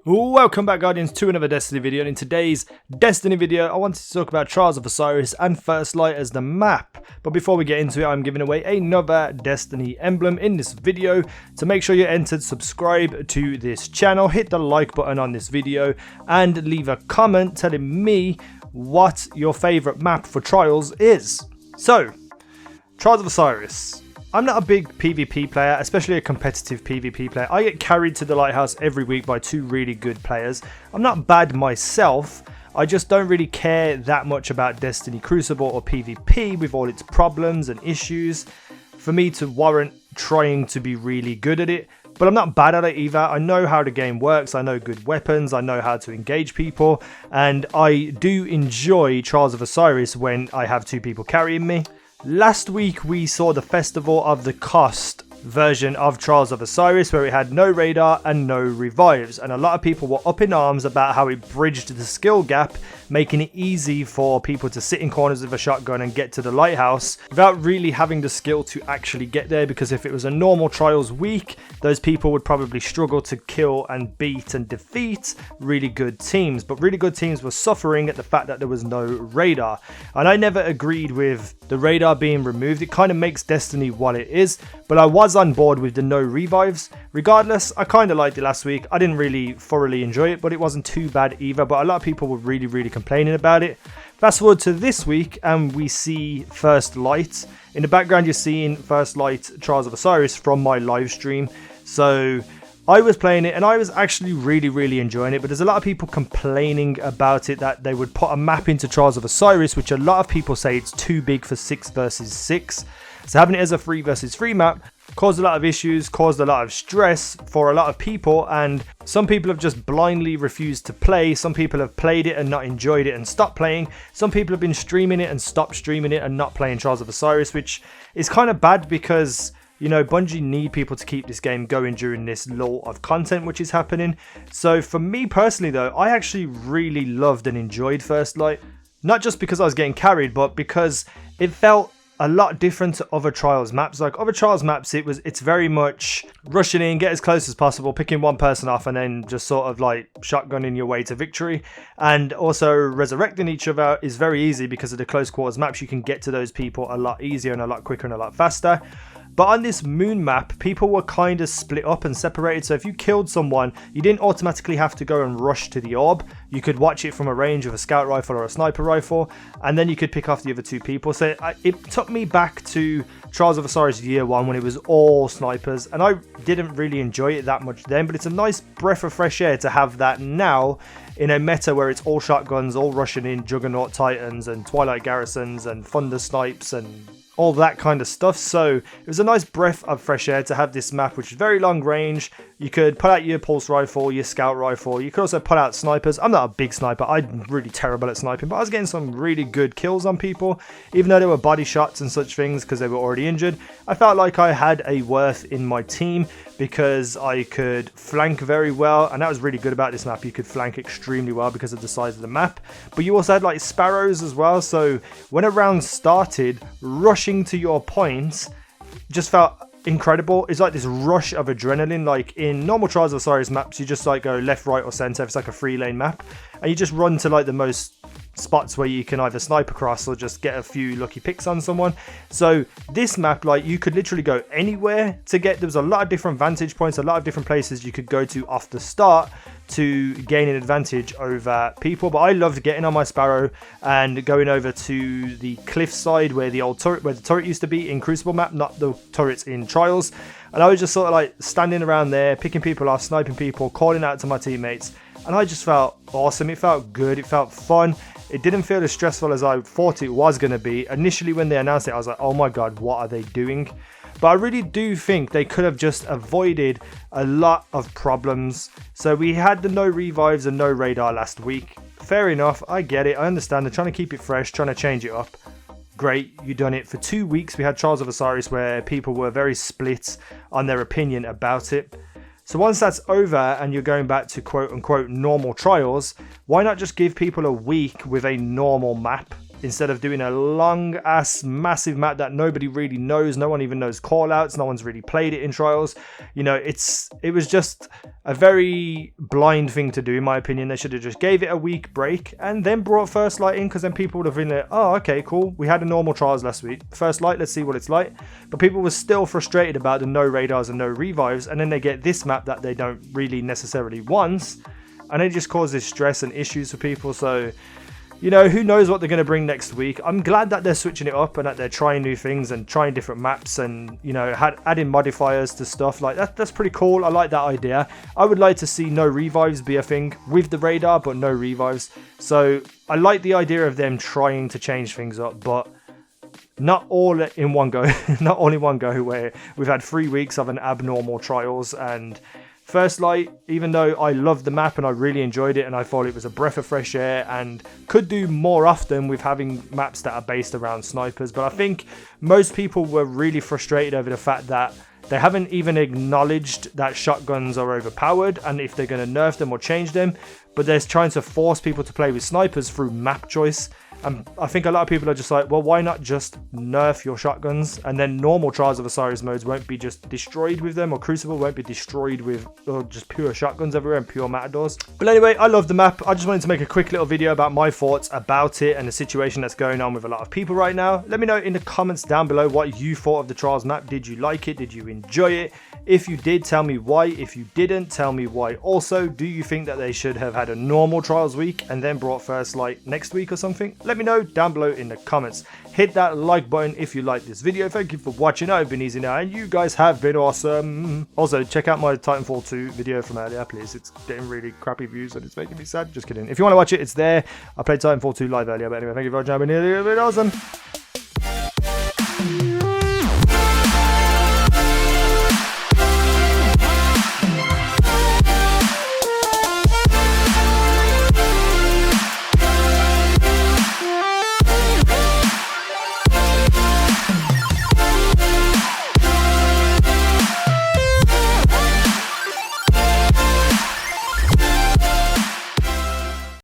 Welcome back, Guardians, to another Destiny video, and in today's Destiny video I wanted to talk about Trials of Osiris and First Light as the map. But before we get into it, I'm giving away another Destiny emblem in this video. To make sure you're entered, subscribe to this channel, hit the like button on this video and leave a comment telling me what your favourite map for Trials is. So, Trials of Osiris. I'm not a big PvP player, especially a competitive PvP player. I get carried to the lighthouse every week by two really good players. I'm not bad myself, I just don't really care that much about Destiny Crucible or PvP with all its problems and issues for me to warrant trying to be really good at it. But I'm not bad at it either. I know how the game works, I know good weapons, I know how to engage people, and I do enjoy Trials of Osiris when I have two people carrying me. Last week we saw the Festival of the Cost version of Trials of Osiris, where it had no radar and no revives, and a lot of people were up in arms about how it bridged the skill gap, making it easy for people to sit in corners with a shotgun and get to the lighthouse without really having the skill to actually get there, because if it was a normal Trials week, those people would probably struggle to kill and beat and defeat really good teams. But really good teams were suffering at the fact that there was no radar, and I never agreed with the radar being removed. It kind of makes Destiny what it is, but I was on board with the no revives. Regardless, I kind of liked it last week. I didn't really thoroughly enjoy it, but it wasn't too bad either. But a lot of people were really complaining about it. Fast forward to this week and we see First Light. In the background you're seeing First Light Trials of Osiris from my live stream. So I was playing it and I was actually really enjoying it, but there's a lot of people complaining about it, that they would put a map into Trials of Osiris, which a lot of people say it's too big for 6 versus 6. So having it as a 3 versus 3 map caused a lot of issues, caused a lot of stress for a lot of people, and some people have just blindly refused to play. Some people have played it and not enjoyed it and stopped playing. Some people have been streaming it and stopped streaming it and not playing Trials of Osiris, which is kind of bad because, you know, Bungie need people to keep this game going during this lull of content which is happening. So for me personally though, I actually really loved and enjoyed First Light. Not just because I was getting carried, but because it felt a lot different to other Trials maps. Like other Trials maps, it's very much rushing in, get as close as possible, picking one person off and then just sort of like shotgunning your way to victory. And also resurrecting each other is very easy because of the close quarters maps. You can get to those people a lot easier and a lot quicker and a lot faster. But on this moon map, people were kind of split up and separated. So if you killed someone, you didn't automatically have to go and rush to the orb. You could watch it from a range of a scout rifle or a sniper rifle, and then you could pick off the other two people. So it took me back to Trials of Osiris Year 1 when it was all snipers, and I didn't really enjoy it that much then, but it's a nice breath of fresh air to have that now in a meta where it's all shotguns, all rushing in, Juggernaut Titans and Twilight Garrisons and Thunder Snipes and all that kind of stuff. So it was a nice breath of fresh air to have this map, which is very long range. You could put out your pulse rifle, your scout rifle. You could also put out snipers. I'm not a big sniper. I'm really terrible at sniping, but I was getting some really good kills on people, even though they were body shots and such things because they were already injured. I felt like I had a worth in my team because I could flank very well, and that was really good about this map. You could flank extremely well because of the size of the map, but you also had like sparrows as well. So when a round started, rushing to your points just felt incredible. It's like this rush of adrenaline. Like in normal Trials of Osiris maps, you just like go left, right or center. It's like a 3-lane map, and you just run to like the most spots where you can either snipe across or just get a few lucky picks on someone. So this map, like, you could literally go anywhere to get. There was a lot of different vantage points, a lot of different places you could go to off the start to gain an advantage over people. But I loved getting on my Sparrow and going over to the cliff side where the old turret, where the turret used to be in Crucible map, not the turrets in Trials. And I was just sort of like standing around there, picking people off, sniping people, calling out to my teammates, and I just felt awesome. It felt good, it felt fun. It didn't feel as stressful as I thought it was going to be. Initially when they announced it, I was like, oh my god, what are they doing? But I really do think they could have just avoided a lot of problems. So we had the no revives and no radar last week. Fair enough, I get it, I understand. They're trying to keep it fresh, trying to change it up. Great, you've done it. For 2 weeks we had Trials of Osiris where people were very split on their opinion about it. So once that's over and you're going back to quote unquote normal Trials, why not just give people a week with a normal map? instead of doing a long ass massive map that nobody really knows, no one even knows callouts, no one's really played it in trials. You know, it was just a very blind thing to do, in my opinion. They should have just gave it a week break and then brought First Light in, because then people would have been like, oh, okay, cool, we had a normal trials last week, First Light, let's see what it's like. But people were still frustrated about the no radars and no revives, and then they get this map that they don't really necessarily want, and it just causes stress and issues for people. So, you know, who knows what they're going to bring next week. I'm glad that they're switching it up and that they're trying new things and trying different maps and, you know, adding modifiers to stuff like that. That's pretty cool. I like that idea. I would like to see no revives be a thing with the radar, but no revives. So I like the idea of them trying to change things up, but not all in one go. Not all in one go, where we've had 3 weeks of an abnormal trials. And First Light, even though I loved the map and I really enjoyed it and I thought it was a breath of fresh air and could do more often with having maps that are based around snipers, but I think most people were really frustrated over the fact that they haven't even acknowledged that shotguns are overpowered and if they're going to nerf them or change them, but they're trying to force people to play with snipers through map choice. And I think a lot of people are just like, well, why not just nerf your shotguns? And then normal Trials of Osiris modes won't be just destroyed with them, or Crucible won't be destroyed with just pure shotguns everywhere and pure matadors. But anyway, I love the map. I just wanted to make a quick little video about my thoughts about it and the situation that's going on with a lot of people right now. Let me know in the comments down below what you thought of the Trials map. Did you like it? Did you enjoy it? If you did, tell me why. If you didn't, tell me why. Also, do you think that they should have had a normal Trials week and then brought First Light next week or something? Let me know down below in the comments. Hit that like button if you like this video. Thank you for watching. I've been Easy Now and you guys have been awesome. Also, check out my Titanfall 2 video from earlier, please. It's getting really crappy views and it's making me sad. Just kidding. If you want to watch it, it's there. I played Titanfall 2 live earlier, but anyway, thank you for watching. I've been awesome.